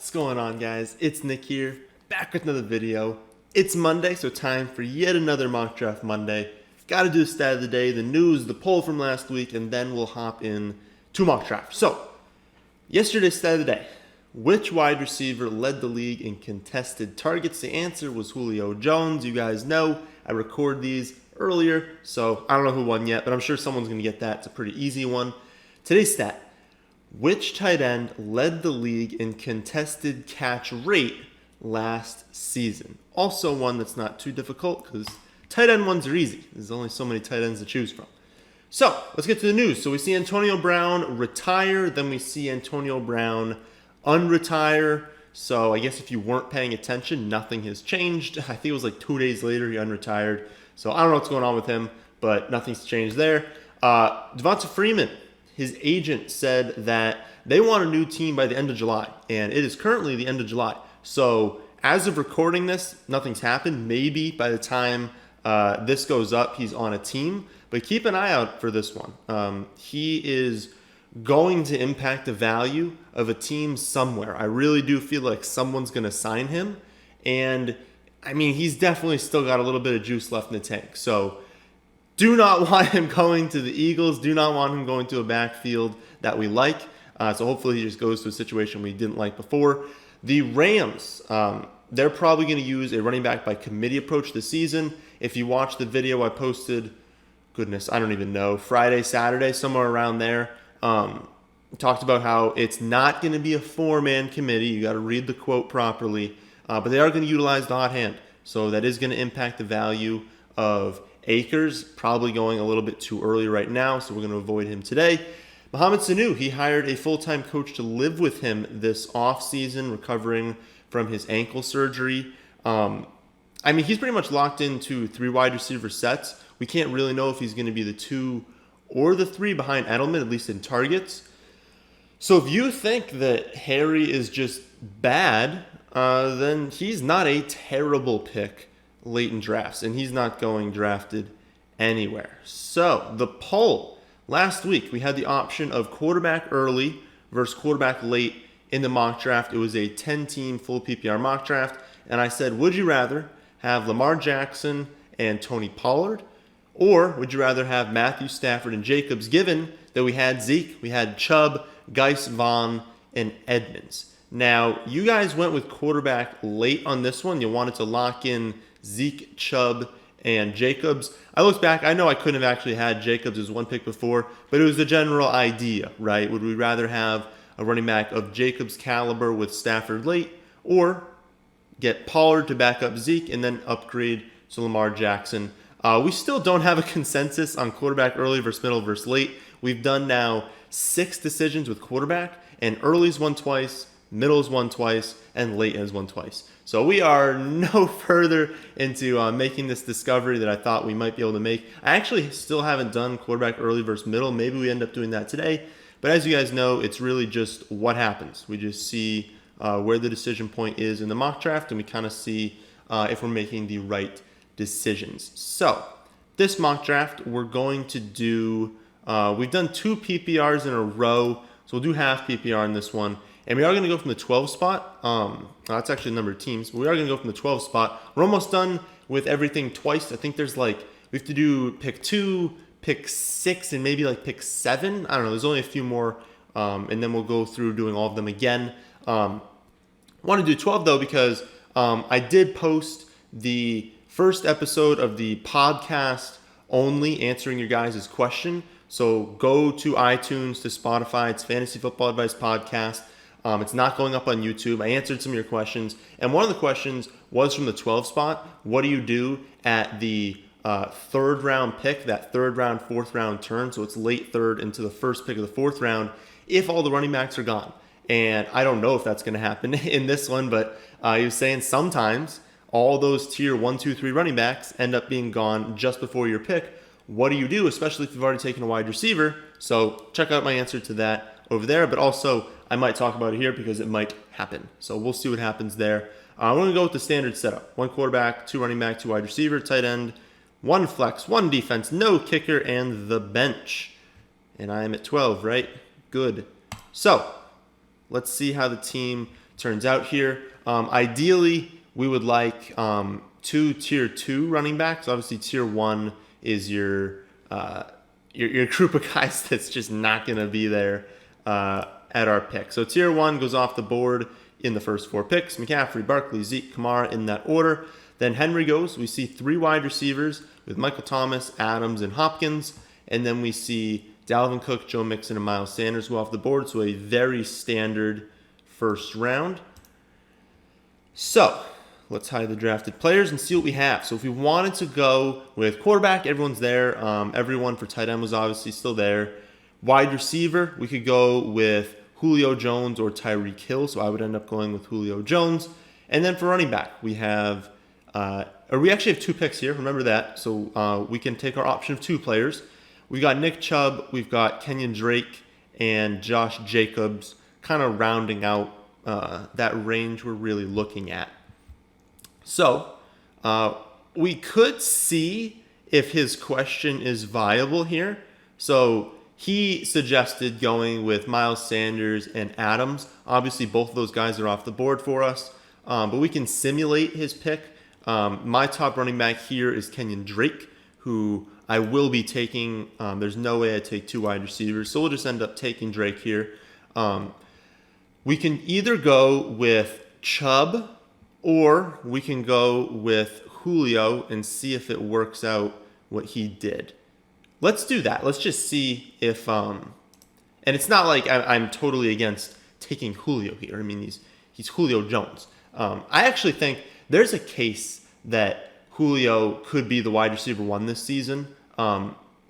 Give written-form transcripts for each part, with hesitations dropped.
What's going on, guys? It's Nick here, back with another video. It's Monday, so time for yet another Mock Draft Monday. Gotta do the stat of the day, the news, the poll from last week, and then we'll hop in to mock draft. So, yesterday's stat of the day. Which wide receiver led the league in contested targets? The answer was Julio Jones. You guys know I record these earlier, so I don't know who won yet, but I'm sure someone's going to get that. It's a pretty easy one. Today's stat. Which tight end led the league in contested catch rate last season? Also one that's not too difficult because tight end ones are easy. There's only so many tight ends to choose from. So let's get to the news. So we see Antonio Brown retire. Then we see Antonio Brown unretire. So I guess if you weren't paying attention, nothing has changed. I think it was like 2 days later he unretired. So I don't know what's going on with him, but nothing's changed there. Devonta Freeman. His agent said that they want a new team by the end of July, and it is currently the end of July. So as of recording this, nothing's happened. Maybe by the time this goes up, he's on a team. But keep an eye out for this one. He is going to impact the value of a team somewhere. I really do feel like someone's going to sign him. And, I mean, he's definitely still got a little bit of juice left in the tank. So do not want him going to the Eagles. Do not want him going to a backfield that we like. So hopefully he just goes to a situation we didn't like before. The Rams, they're probably going to use a running back by committee approach this season. If you watch the video I posted, goodness, I don't even know, Friday, Saturday, somewhere around there, talked about how it's not going to be a four-man committee. You got to read the quote properly. But they are going to utilize the hot hand. So that is going to impact the value of Akers, probably going a little bit too early right now, so we're going to avoid him today. Mohamed Sanu, he hired a full-time coach to live with him this offseason, recovering from his ankle surgery. I mean, he's pretty much locked into 3 wide receiver sets. We can't really know if he's going to be the 2 or the 3 behind Edelman, at least in targets. So if you think that Harry is just bad, then he's not a terrible pick late in drafts, and he's not going drafted anywhere. So the poll last week, we had the option of quarterback early versus quarterback late in the mock draft. It was a 10-team full PPR mock draft, and I said, would you rather have Lamar Jackson and Tony Pollard, or would you rather have Matthew Stafford and Jacobs, given that we had Zeke, we had Chubb, Geis, Vaughn, and Edmonds? Now, you guys went with quarterback late on this one. You wanted to lock in Zeke, Chubb, and Jacobs. I looked back. I know I couldn't have actually had Jacobs as one pick before, but it was the general idea, right? Would we rather have a running back of Jacobs' caliber with Stafford late, or get Pollard to back up Zeke and then upgrade to Lamar Jackson? We still don't have a consensus on quarterback early versus middle versus late. We've done now 6 decisions with quarterback, and early's won twice, middle's won twice, and late has won twice. So we are no further into making this discovery that I thought we might be able to make. I actually still haven't done quarterback early versus middle. Maybe we end up doing that today. But as you guys know, it's really just what happens. We just see where the decision point is in the mock draft, and we kind of see if we're making the right decisions. So this mock draft, we're going to do, we've done 2 PPRs in a row. So we'll do half PPR in this one. And we are going to go from the 12 spot. That's actually the number of teams. But we are going to go from the 12 spot. We're almost done with everything twice. I think there's like, we have to do pick 2, pick 6, and maybe like pick 7. I don't know. There's only a few more. And then we'll go through doing all of them again. I want to do 12 though because I did post the first episode of the podcast only answering your guys' question. So go to iTunes, to Spotify. It's Fantasy Football Advice Podcast. It's not going up on YouTube. I answered some of your questions. And one of the questions was from the 12 spot. What do you do at the 3rd round pick, that 3rd round, 4th round turn? So it's late 3rd into the first pick of the 4th round if all the running backs are gone. And I don't know if that's going to happen in this one, but he was saying sometimes all those tier 1, 2, 3 running backs end up being gone just before your pick. What do you do, especially if you've already taken a wide receiver? So check out my answer to that over there, but also I might talk about it here because it might happen. So we'll see what happens there. I'm going to go with the standard setup. 1 quarterback, 2 running back, 2 wide receiver, tight end, 1 flex, 1 defense, no kicker, and the bench. And I am at 12, right? Good. So let's see how the team turns out here. Ideally, we would like 2 tier 2 running backs. Obviously, tier 1 is your group of guys that's just not going to be there at our pick. So tier 1 goes off the board in the first 4 picks. McCaffrey, Barkley, Zeke, Kamara in that order. Then Henry goes. We see 3 wide receivers with Michael Thomas, Adams, and Hopkins. And then we see Dalvin Cook, Joe Mixon, and Miles Sanders go off the board. So a very standard first round. So let's hide the drafted players and see what we have. So if we wanted to go with quarterback, everyone's there. Everyone for tight end was obviously still there. Wide receiver, we could go with Julio Jones or Tyreek Hill. So I would end up going with Julio Jones. And then for running back, we have, we actually have 2 picks here. Remember that. So we can take our option of 2 players. We've got Nick Chubb, we've got Kenyon Drake, and Josh Jacobs, kind of rounding out that range we're really looking at. So we could see if his question is viable here. So he suggested going with Miles Sanders and Adams. Obviously, both of those guys are off the board for us, but we can simulate his pick. My top running back here is Kenyon Drake, who I will be taking. There's no way I take 2 wide receivers, so we'll just end up taking Drake here. We can either go with Chubb or we can go with Julio and see if it works out what he did. Let's do that. Let's just see if, and it's not like I'm totally against taking Julio here. I mean, he's Julio Jones. I actually think there's a case that Julio could be the wide receiver 1 this season.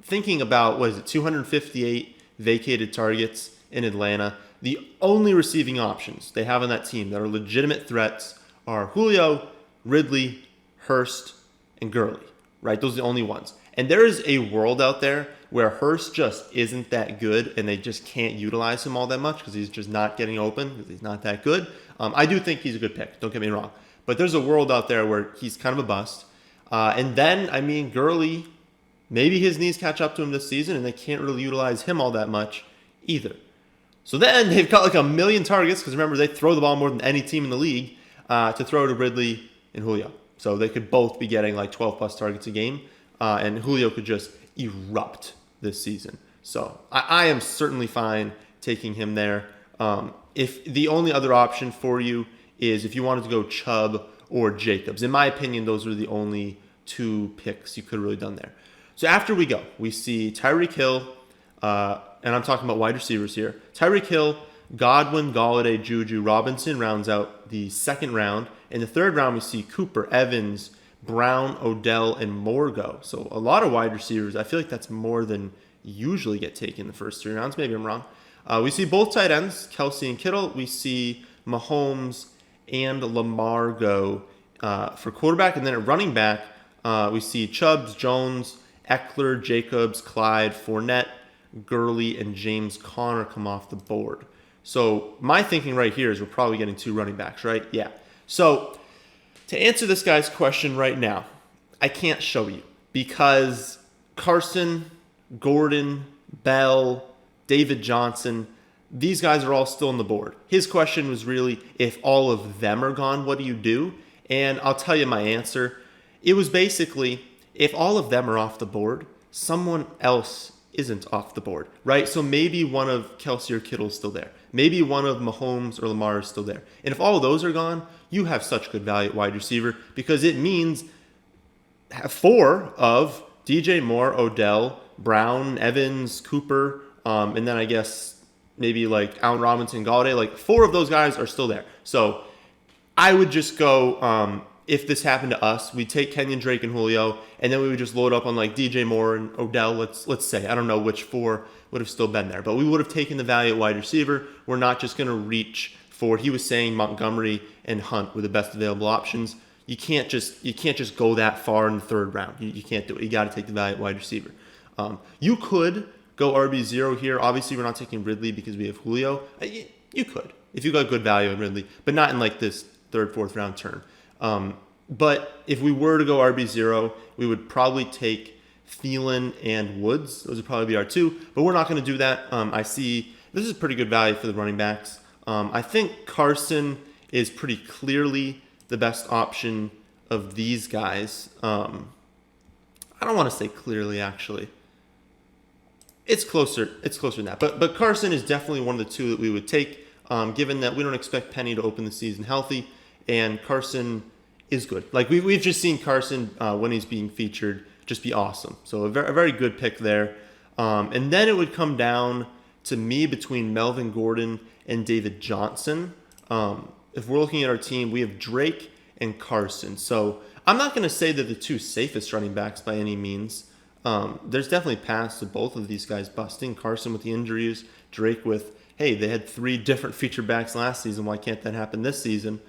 Thinking about, 258 vacated targets in Atlanta. The only receiving options they have on that team that are legitimate threats are Julio, Ridley, Hurst, and Gurley, right? Those are the only ones. And there is a world out there where Hurst just isn't that good and they just can't utilize him all that much because he's just not getting open because he's not that good. I do think he's a good pick, don't get me wrong. But there's a world out there where he's kind of a bust. And then, I mean, Gurley, maybe his knees catch up to him this season and they can't really utilize him all that much either. So then they've got like 1 million targets because remember, they throw the ball more than any team in the league to throw to Ridley and Julio. So they could both be getting like 12 plus targets a game. And Julio could just erupt this season. So I am certainly fine taking him there. If the only other option for you is if you wanted to go Chubb or Jacobs. In my opinion, those are the only 2 picks you could have really done there. So after we go, we see Tyreek Hill, and I'm talking about wide receivers here. Tyreek Hill, Godwin, Golladay, Juju, Robinson rounds out the 2nd round. In the 3rd round, we see Cooper, Evans, Brown, Odell, and Moore go. So a lot of wide receivers. I feel like that's more than usually get taken in the first 3 rounds. Maybe I'm wrong. We see both tight ends, Kelsey and Kittle. We see Mahomes and Lamar go for quarterback. And then at running back, we see Chubbs, Jones, Eckler, Jacobs, Clyde, Fournette, Gurley, and James Conner come off the board. So my thinking right here is we're probably getting 2 running backs, right? Yeah. So to answer this guy's question right now, I can't show you because Carson, Gordon, Bell, David Johnson, these guys are all still on the board. His question was really, if all of them are gone, what do you do? And I'll tell you my answer. It was basically, if all of them are off the board, someone else isn't off the board, right? So maybe one of Kelsey or Kittle is still there. Maybe one of Mahomes or Lamar is still there. And if all of those are gone, you have such good value at wide receiver because it means 4 of DJ Moore, Odell, Brown, Evans, Cooper, and then I guess maybe like Allen Robinson, Golladay, like 4 of those guys are still there. So I would just go, if this happened to us, we'd take Kenyon Drake and Julio, and then we would just load up on like DJ Moore and Odell, let's say. I don't know which 4 would have still been there, but we would have taken the value at wide receiver. We're not just going to reach for, he was saying Montgomery and Hunt were the best available options. You can't just go that far in the 3rd round. You can't do it. You got to take the value at wide receiver. You could go RB0 here. Obviously, we're not taking Ridley because we have Julio. You could if you got good value in Ridley, but not in like this 3rd, 4th round turn. But if we were to go RB0, we would probably take Thielen and Woods. Those would probably be our 2, but we're not going to do that. I see this is pretty good value for the running backs. I think Carson is pretty clearly the best option of these guys. I don't want to say clearly, actually. It's closer. It's closer than that. But Carson is definitely one of the two that we would take, given that we don't expect Penny to open the season healthy, and Carson is good. Like we've just seen Carson when he's being featured just be awesome. So a very good pick there. And then it would come down to me between Melvin Gordon and David Johnson. If we're looking at our team, we have Drake and Carson. So I'm not going to say they're the two safest running backs by any means. There's definitely paths to both of these guys busting. Carson with the injuries, Drake with, hey, they had 3 different feature backs last season. Why can't that happen this season?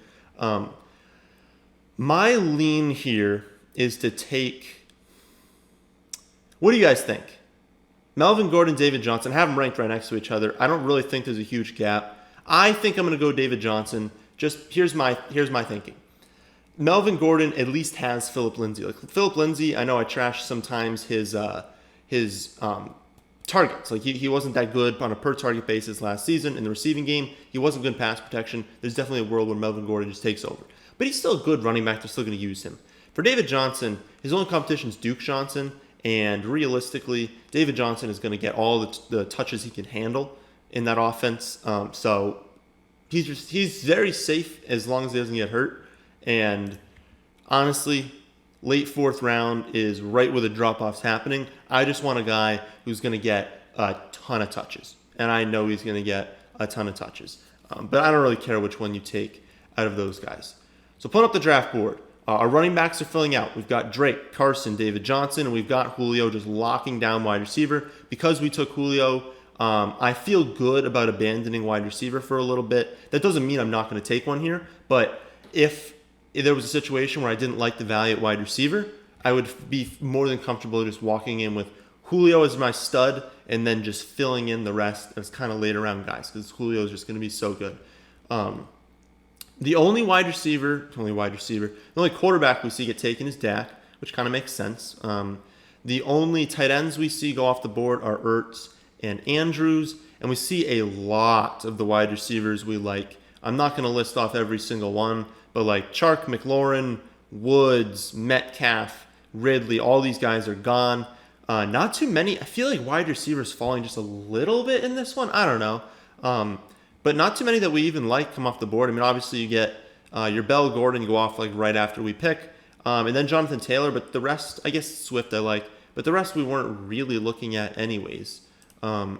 My lean here is to take, what do you guys think? Melvin Gordon, David Johnson, have them ranked right next to each other. I don't really think there's a huge gap. I think I'm going to go David Johnson. Just here's my thinking. Melvin Gordon at least has Phillip Lindsay. Like Phillip Lindsay, I know I trash sometimes his targets. Like he wasn't that good on a per target basis last season in the receiving game. He wasn't good in pass protection. There's definitely a world where Melvin Gordon just takes over. But he's still a good running back. They're still going to use him. For David Johnson, his only competition is Duke Johnson. And realistically, David Johnson is going to get all the touches he can handle in that offense. So he's very safe as long as he doesn't get hurt. And honestly, late 4th round is right where the drop-off's happening. I just want a guy who's going to get a ton of touches. And I know he's going to get a ton of touches. But I don't really care which one you take out of those guys. So put up the draft board. Our running backs are filling out. We've got Drake, Carson, David Johnson, and we've got Julio just locking down wide receiver. Because we took Julio, I feel good about abandoning wide receiver for a little bit. That doesn't mean I'm not going to take one here, but if there was a situation where I didn't like the value at wide receiver, I would be more than comfortable just walking in with Julio as my stud and then just filling in the rest as kind of later round guys because Julio is just going to be so good. The only quarterback we see get taken is Dak, which kind of makes sense. The only tight ends we see go off the board are Ertz and Andrews, and we see a lot of the wide receivers we like. I'm not going to list off every single one, but like Chark, McLaurin, Woods, Metcalf, Ridley, all these guys are gone. Not too many. I feel like wide receivers falling just a little bit in this one. I don't know. But not too many that we even like come off the board. I mean, obviously you get your Bell Gordon go off like right after we pick. And then Jonathan Taylor, but the rest, I guess Swift I like. But the rest we weren't really looking at anyways. So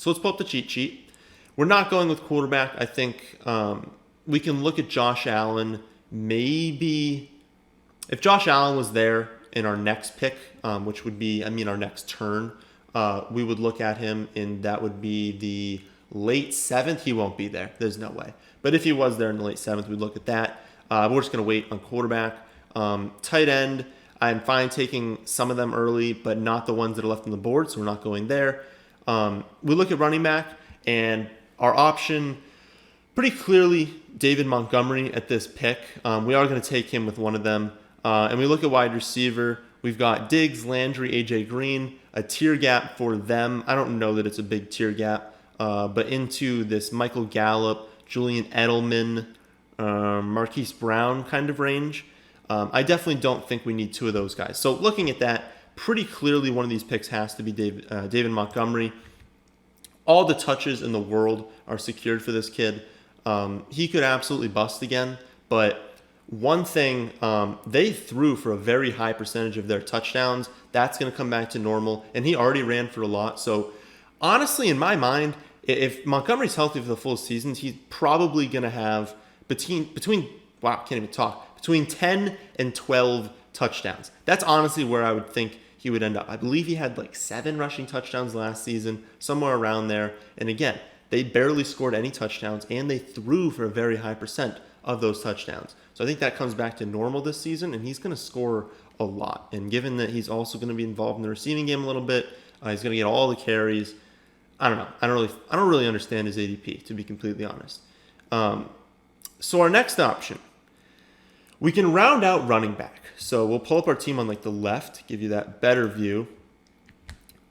let's pull up the cheat sheet. We're not going with quarterback. I think we can look at Josh Allen. Maybe if Josh Allen was there in our next pick, which would be, our next turn, we would look at him, and that would be the late 7th. He won't be there. There's no way. But if he was there in the late 7th, we'd look at that. We're just going to wait on quarterback. Tight end, I'm fine taking some of them early, but not the ones that are left on the board, so we're not going there. We look at running back, and our option, pretty clearly, David Montgomery at this pick. We are going to take him with one of them. And we look at wide receiver. We've got Diggs, Landry, AJ Green, a tier gap for them. I don't know that it's a big tier gap, but into this Michael Gallup, Julian Edelman, Marquise Brown kind of range. I definitely don't think we need 2 of those guys. So looking at that, pretty clearly one of these picks has to be David Montgomery. All the touches in the world are secured for this kid. He could absolutely bust again, but one thing, they threw for a very high percentage of their touchdowns. That's going to come back to normal, and he already ran for a lot. So honestly, in my mind, if Montgomery's healthy for the full season, he's probably going to have between 10 and 12 touchdowns. That's honestly where I would think he would end up. I believe he had like 7 rushing touchdowns last season, somewhere around there. And again, they barely scored any touchdowns, and they threw for a very high percent of those touchdowns. So I think that comes back to normal this season, and he's going to score a lot. And given that he's also going to be involved in the receiving game a little bit, he's going to get all the carries. I don't know. I don't really understand his ADP, to be completely honest. So our next option, we can round out running back. So we'll pull up our team on like the left, give you that better view.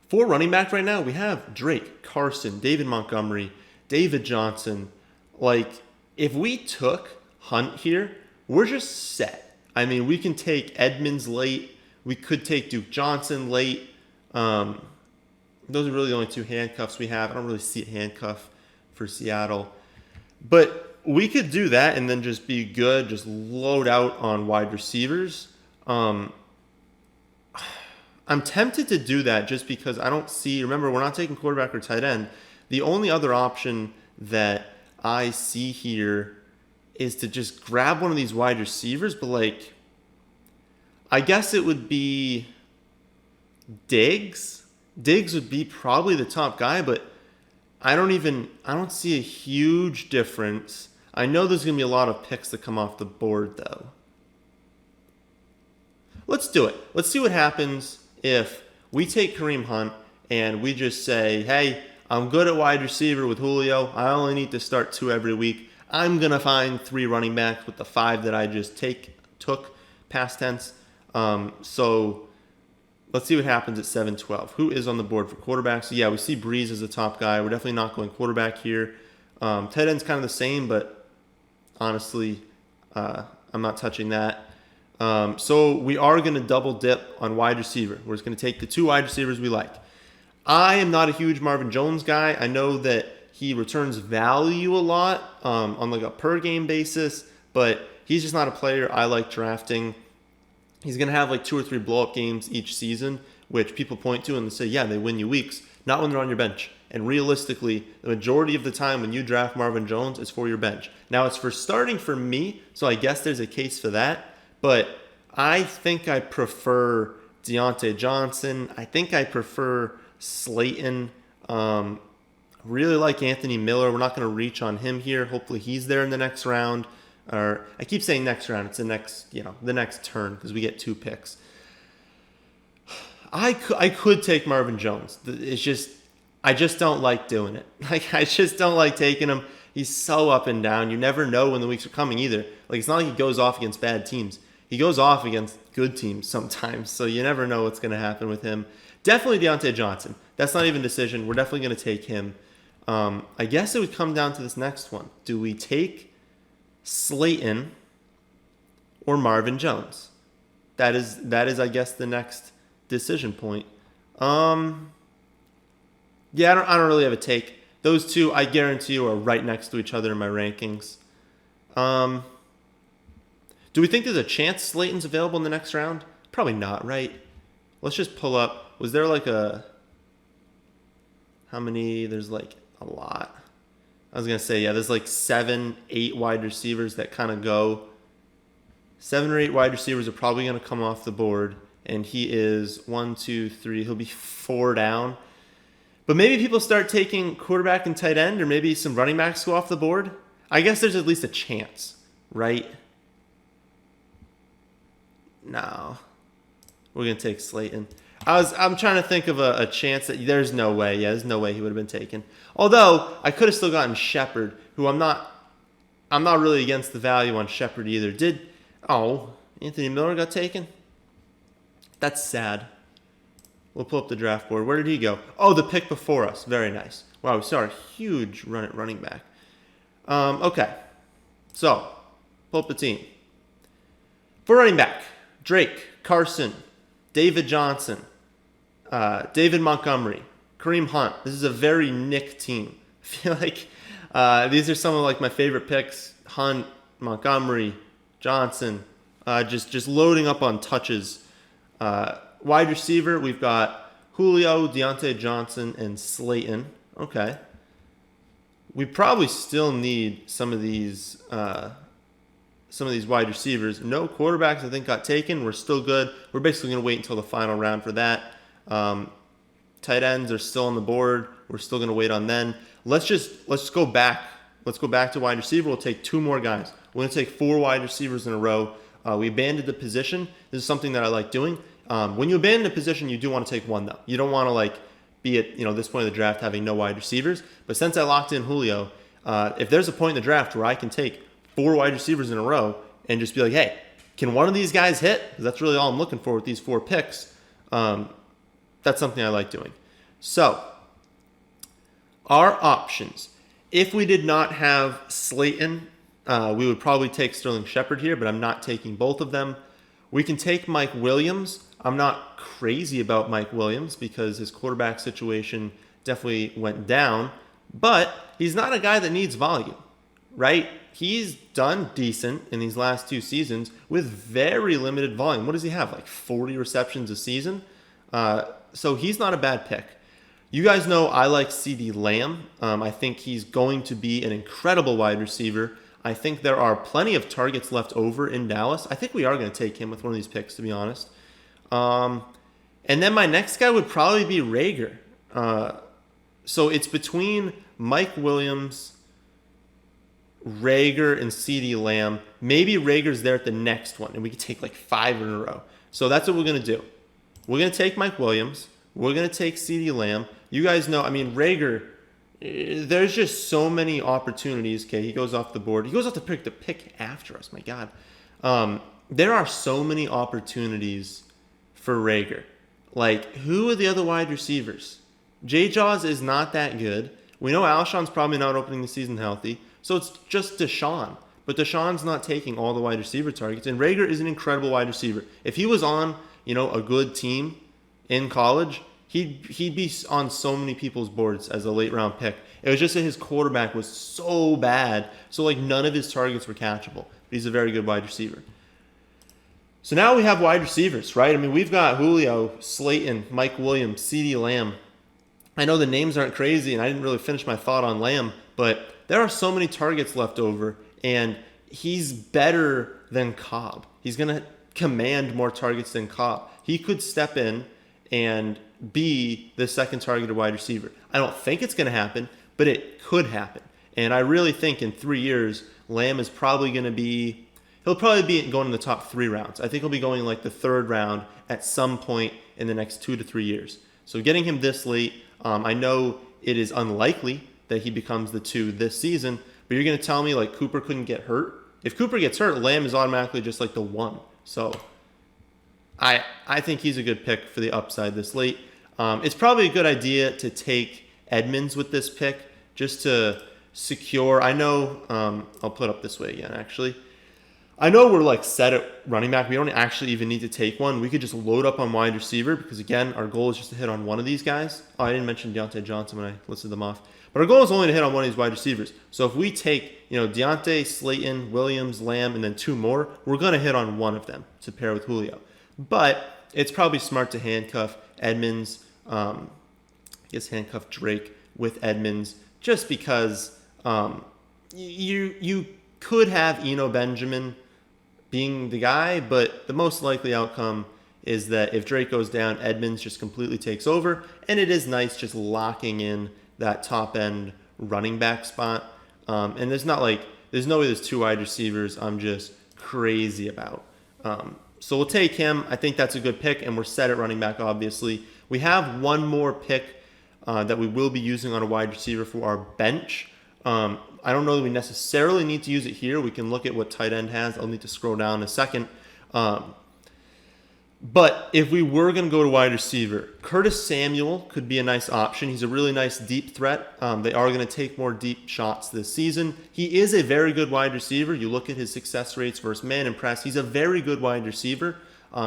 For running back right now, we have Drake, Carson, David Montgomery, David Johnson. Like, if we took Hunt here, we're just set. I mean, we can take Edmonds late. We could take Duke Johnson late. Those are really the only two handcuffs we have. I don't really see a handcuff for Seattle. But we could do that and then just be good, just load out on wide receivers. I'm tempted to do that just because I don't see, remember, we're not taking quarterback or tight end. The only other option that I see here is to just grab one of these wide receivers, but like, I guess it would be Diggs. Diggs would be probably the top guy, but I don't see a huge difference. I know there's going to be a lot of picks that come off the board, though. Let's do it. Let's see what happens if we take Kareem Hunt and we just say, hey, I'm good at wide receiver with Julio. I only need to start 2 every week. I'm going to find 3 running backs with the 5 that I just took past tense. So let's see what happens at 7-12. Who is on the board for quarterbacks? So yeah, we see Breeze as the top guy. We're definitely not going quarterback here. Tight end's kind of the same, but honestly, I'm not touching that. So we are going to double dip on wide receiver. We're just going to take the 2 wide receivers we like. I am not a huge Marvin Jones guy. I know that he returns value a lot on like a per game basis, but he's just not a player I like drafting. He's going to have like 2 or 3 blow-up games each season, which people point to and they say, yeah, they win you weeks. Not when they're on your bench. And realistically, the majority of the time when you draft Marvin Jones is for your bench. Now, it's for starting for me, so I guess there's a case for that. But I think I prefer Deontay Johnson. I think I prefer Slayton. Really like Anthony Miller. We're not going to reach on him here. Hopefully he's there in the next round. Or I keep saying next round. It's the next turn because we get 2 picks. I could take Marvin Jones. I just don't like doing it. Like, I just don't like taking him. He's so up and down. You never know when the weeks are coming either. Like, it's not like he goes off against bad teams. He goes off against good teams sometimes. So you never know what's going to happen with him. Definitely Deontay Johnson. That's not even a decision. We're definitely going to take him. I guess it would come down to this next one. Do we take Slayton or Marvin Jones? That is, I guess, the next decision point. Yeah, I don't really have a take. Those 2, I guarantee you, are right next to each other in my rankings. Do we think there's a chance Slayton's available in the next round? Probably not, right? Let's just pull up. Was there like how many? There's like a lot. I was going to say, yeah, there's like 7, 8 wide receivers that kind of go. 7 or 8 wide receivers are probably going to come off the board. And he is 1, 2, 3. He'll be 4 down. But maybe people start taking quarterback and tight end, or maybe some running backs go off the board. I guess there's at least a chance, right? No. We're going to take Slayton. I'm trying to think of a chance that there's no way. Yeah, there's no way he would have been taken. Although I could have still gotten Shepard, who I'm not really against the value on Shepard either. Anthony Miller got taken? That's sad. We'll pull up the draft board. Where did he go? Oh, the pick before us. Very nice. Wow, we saw a huge run at running back. Okay. So, pull up the team. For running back, Drake, Carson, David Johnson, David Montgomery, Kareem Hunt. This is a very Nick team. I feel like these are some of like my favorite picks. Hunt, Montgomery, Johnson, just loading up on touches. Wide receiver, we've got Julio, Deontay Johnson, and Slayton. Okay. We probably still need some of these wide receivers. No quarterbacks, I think, got taken. We're still good. We're basically going to wait until the final round for that. Tight ends are still on the board. We're still going to wait on them. Let's go back. Let's go back to wide receiver. We'll take 2 more guys. We're going to take 4 wide receivers in a row. We abandoned the position. This is something that I like doing. When you abandon a position, you do want to take 1, though. You don't want to be at this point of the draft having no wide receivers. But since I locked in Julio, if there's a point in the draft where I can take 4 wide receivers in a row and just be like, hey, can one of these guys hit? Because that's really all I'm looking for with these 4 picks. That's something I like doing. So, our options. If we did not have Slayton We would probably take Sterling Shepard here, but I'm not taking both of them. We can take Mike Williams. I'm not crazy about Mike Williams because his quarterback situation definitely went down, but he's not a guy that needs volume, right? He's done decent in these last 2 seasons with very limited volume. What does he have? Like 40 receptions a season? So he's not a bad pick. You guys know I like CeeDee Lamb. I think he's going to be an incredible wide receiver. I think there are plenty of targets left over in Dallas. I think we are going to take him with one of these picks, to be honest. And then my next guy would probably be Rager. So it's between Mike Williams, Rager, and CeeDee Lamb. Maybe Rager's there at the next one, and we could take like 5 in a row. So that's what we're going to do. We're going to take Mike Williams. We're going to take CeeDee Lamb. You guys know, I mean, Rager, there's just so many opportunities. Okay, he goes off the board. He goes off the pick after us. My God. There are so many opportunities for Rager. Like, who are the other wide receivers? J-Jaws is not that good. We know Alshon's probably not opening the season healthy. So it's just Deshaun. But Deshaun's not taking all the wide receiver targets. And Rager is an incredible wide receiver. If he was on, a good team in college, he'd be on so many people's boards as a late round pick. It was just that his quarterback was so bad. So like none of his targets were catchable. But he's a very good wide receiver. So now we have wide receivers, right? I mean, we've got Julio, Slayton, Mike Williams, CeeDee Lamb. I know the names aren't crazy, and I didn't really finish my thought on Lamb, but there are so many targets left over, and he's better than Cobb. He's going to command more targets than Cobb. He could step in and be the second targeted wide receiver. I don't think it's going to happen, but it could happen. And I really think in 3 years, Lamb is probably going to be... He'll probably be going in the top 3 rounds. I think he'll be going like the 3rd round at some point in the next 2 to 3 years. So getting him this late, I know it is unlikely that he becomes the 2 this season, but you're going to tell me like Cooper couldn't get hurt? If Cooper gets hurt, Lamb is automatically just like the 1. So I think he's a good pick for the upside this late. It's probably a good idea to take Edmonds with this pick just to secure. I know, I'll put it up this way again actually. I know we're like set at running back. We don't actually even need to take one. We could just load up on wide receiver because, again, our goal is just to hit on one of these guys. Oh, I didn't mention Deontay Johnson when I listed them off. But our goal is only to hit on one of these wide receivers. So if we take, Deontay, Slayton, Williams, Lamb, and then 2 more, we're going to hit on one of them to pair with Julio. But it's probably smart to handcuff Edmonds, handcuff Drake with Edmonds just because you could have Eno Benjamin being the guy, but the most likely outcome is that if Drake goes down, Edmonds just completely takes over, and it is nice just locking in that top end running back spot. And there's no way there's 2 wide receivers I'm just crazy about. So we'll take him. I think that's a good pick, and we're set at running back, obviously. We have one more pick that we will be using on a wide receiver for our bench. I don't know that we necessarily need to use it here. We can look at what tight end has. I'll need to scroll down in a second. But if we were going to go to wide receiver, Curtis Samuel could be a nice option. He's a really nice deep threat. They are going to take more deep shots this season. He is a very good wide receiver. You look at his success rates versus man and press. He's a very good wide receiver.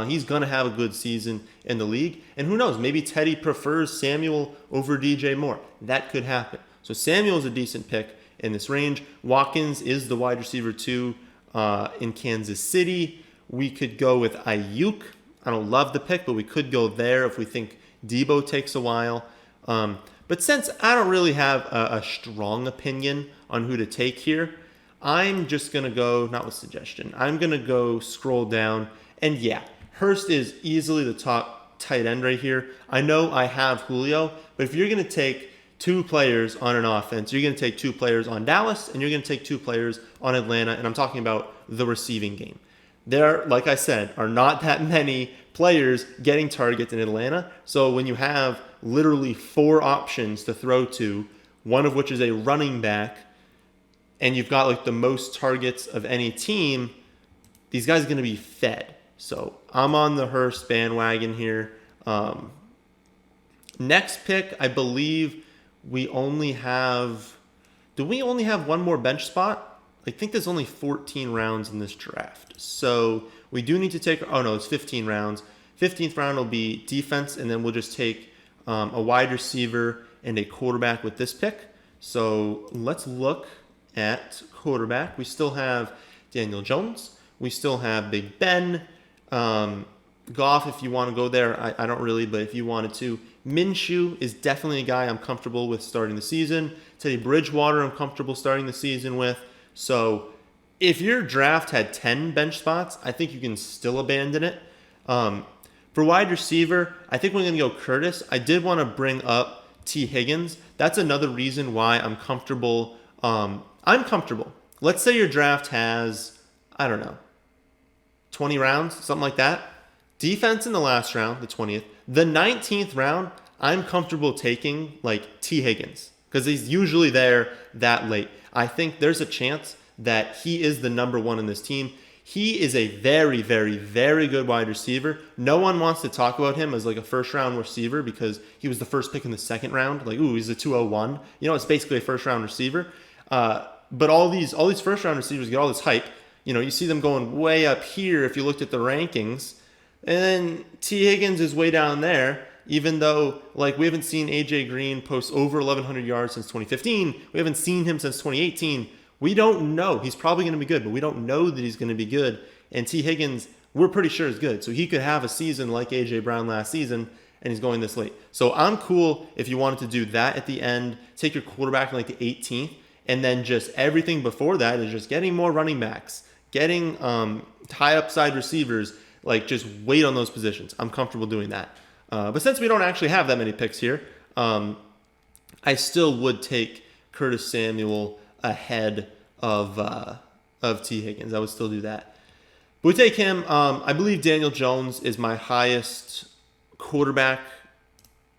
He's going to have a good season in the league. And who knows, maybe Teddy prefers Samuel over DJ Moore. That could happen. So Samuel is a decent pick in this range. Watkins is the wide receiver 2 in Kansas City. We could go with Ayuk. I don't love the pick, but we could go there if we think Debo takes a while. But since I don't really have a strong opinion on who to take here, I'm just going to go, not with suggestion, I'm going to go scroll down. And yeah, Hurst is easily the top tight end right here. I know I have Julio, but if you're going to take 2 players on an offense, you're going to take 2 players on Dallas, and you're going to take 2 players on Atlanta, and I'm talking about the receiving game. There, like I said, are not that many players getting targets in Atlanta. So when you have literally 4 options to throw to, one of which is a running back, and you've got like the most targets of any team, these guys are going to be fed. So I'm on the Hurst bandwagon here. Next pick, I believe we only have... Do we only have one more bench spot? I think there's only 14 rounds in this draft. So we do need to take, oh no, it's 15 rounds. 15th round will be defense, and then we'll just take a wide receiver and a quarterback with this pick. So let's look at quarterback. We still have Daniel Jones. We still have Big Ben. Goff, if you want to go there. I don't really, but if you wanted to. Minshew is definitely a guy I'm comfortable with starting the season. Teddy Bridgewater I'm comfortable starting the season with. So if your draft had 10 bench spots, I think you can still abandon it. For wide receiver, I think we're going to go Curtis. I did want to bring up T. Higgins. That's another reason why I'm comfortable. I'm comfortable. Let's say your draft has, I don't know, 20 rounds, something like that. Defense in the last round, the 20th. The 19th round, I'm comfortable taking like T. Higgins because he's usually there that late. I think there's a chance that he is the number one in this team. He is a very, very, very good wide receiver. No one wants to talk about him as like a first-round receiver because he was the first pick in the second round. Like, ooh, he's a 201. You know, it's basically a first-round receiver. But all these first-round receivers get all this hype. You know, you see them going way up here if you looked at the rankings. And then T. Higgins is way down there, even though, like, we haven't seen A.J. Green post over 1,100 yards since 2015. We haven't seen him since 2018. We don't know. He's probably going to be good, but we don't know that he's going to be good. And T. Higgins, we're pretty sure is good. So he could have a season like A.J. Brown last season, and he's going this late. So I'm cool if you wanted to do that at the end. Take your quarterback in like the 18th, and then just everything before that is just getting more running backs, getting high upside receivers. Like, just wait on those positions. I'm comfortable doing that. But since we don't actually have that many picks here, I still would take Curtis Samuel ahead of T. Higgins. I would still do that. But we take him. I believe Daniel Jones is my highest quarterback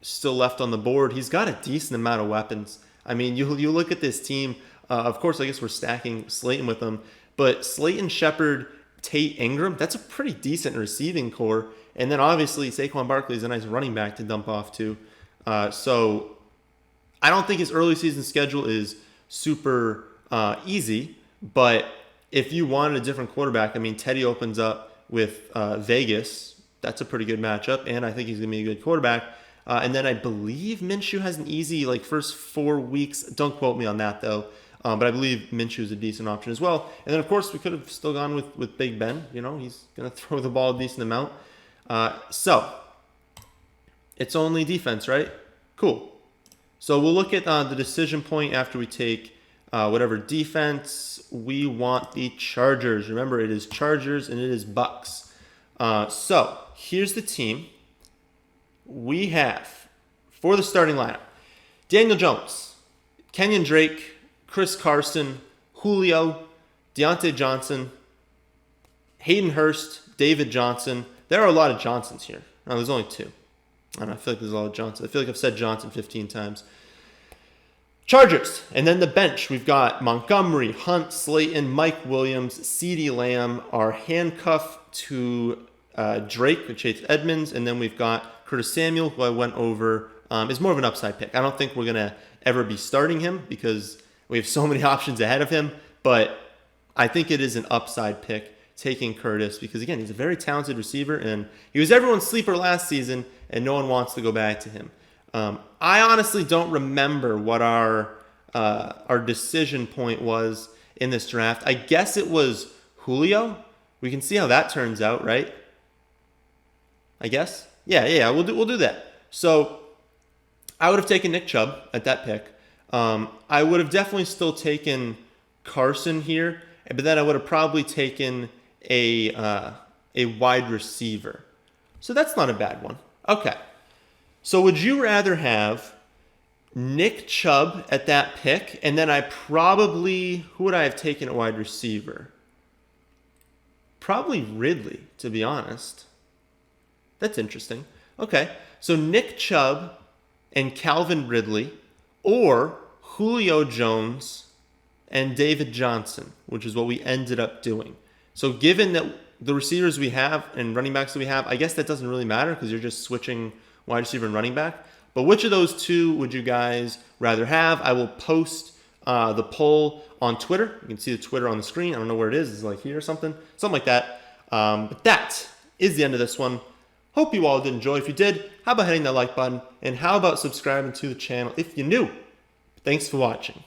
still left on the board. He's got a decent amount of weapons. I mean, you look at this team. Of course, I guess we're stacking Slayton with them. But Slayton, Shepard, Tate, Ingram, that's a pretty decent receiving core. And then obviously Saquon Barkley is a nice running back to dump off to. So I don't think his early season schedule is super easy. But if you wanted a different quarterback, I mean, Teddy opens up with Vegas. That's a pretty good matchup. And I think he's going to be a good quarterback. And then I believe Minshew has an easy first 4 weeks. Don't quote me on that though. But I believe Minshew is a decent option as well. And then, of course, we could have still gone with Big Ben. You know, he's going to throw the ball a decent amount. So, it's only defense, right? Cool. So, we'll look at the decision point after we take whatever defense. We want the Chargers. Remember, it is Chargers and it is Bucks. So, here's the team. We have, for the starting lineup, Daniel Jones, Kenyon Drake, Chris Carson, Julio, Deontay Johnson, Hayden Hurst, David Johnson. There are a lot of Johnsons here. No, there's only two. I don't know, I feel like there's a lot of Johnsons. I feel like I've said Johnson 15 times. Chargers. And then the bench. We've got Montgomery, Hunt, Slayton, Mike Williams, CeeDee Lamb, our handcuff to Drake with Chase Edmonds. And then we've got Curtis Samuel, who I went over, is more of an upside pick. I don't think we're going to ever be starting him because we have so many options ahead of him, but I think it is an upside pick taking Curtis because, again, he's a very talented receiver, and he was everyone's sleeper last season, and no one wants to go back to him. I honestly don't remember what our decision point was in this draft. I guess it was Julio. We can see how that turns out, right? I guess? Yeah, we'll do that. So I would have taken Nick Chubb at that pick. I would have definitely still taken Carson here, but then I would have probably taken a wide receiver. So that's not a bad one. Okay. So would you rather have Nick Chubb at that pick, and then who would I have taken at wide receiver? Probably Ridley, to be honest. That's interesting. Okay. So Nick Chubb and Calvin Ridley, or Julio Jones and David Johnson, which is what we ended up doing. So given that the receivers we have and running backs that we have, I guess that doesn't really matter because you're just switching wide receiver and running back. But which of those two would you guys rather have? I will post the poll on Twitter. You can see the Twitter on the screen. I don't know where it is. It's like here or something like that. But that is the end of this one. Hope you all did enjoy. If you did, how about hitting that like button? And how about subscribing to the channel if you're new? Thanks for watching.